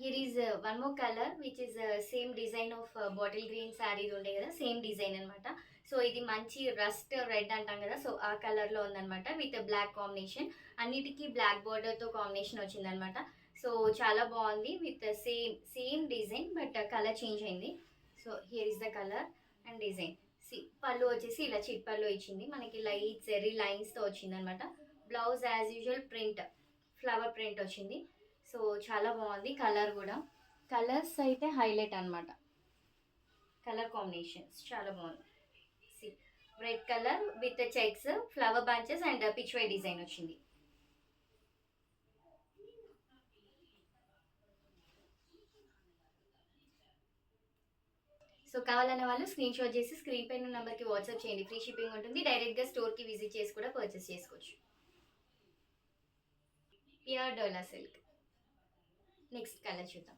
Here is one more colour which is same design of bottle green sari ఉండే కదా, same design అనమాట. So ఇది మంచి రస్ట్ రెడ్ అంటాం కదా, సో ఆ కలర్లో ఉందన్నమాట విత్ బ్లాక్ కాంబినేషన్. అన్నిటికీ బ్లాక్ బార్డర్తో కాంబినేషన్ వచ్చిందనమాట. సో చాలా బాగుంది with same same design but colour change అయింది. So here is the colour and design. పళ్ళు వచ్చేసి ఇలా చిట్ పళ్ళు ఇచ్చింది మనకి, లైట్ జెరీ లైన్స్తో వచ్చింది అనమాట. Blouse as usual print, flower print వచ్చింది. సో చాలా బాగుంది కలర్ కూడా. కలర్స్ అయితే హైలైట్ అనమాట, కలర్ కాంబినేషన్స్ చాలా బాగుంది. See red colour with checks, flower bunches and Pichwai design వచ్చింది. సో కావాలన్న వాళ్ళు స్క్రీన్ షాట్ చేసి స్క్రీన్ పైన నెంబర్కి వాట్సాప్ చేయండి. ఫ్రీ షిప్పింగ్ ఉంటుంది. డైరెక్ట్గా స్టోర్కి విజిట్ చేసి కూడా పర్చేస్ చేసుకోవచ్చు. ప్యూర్ డోలా సిల్క్. నెక్స్ట్ కలర్ చూద్దాం.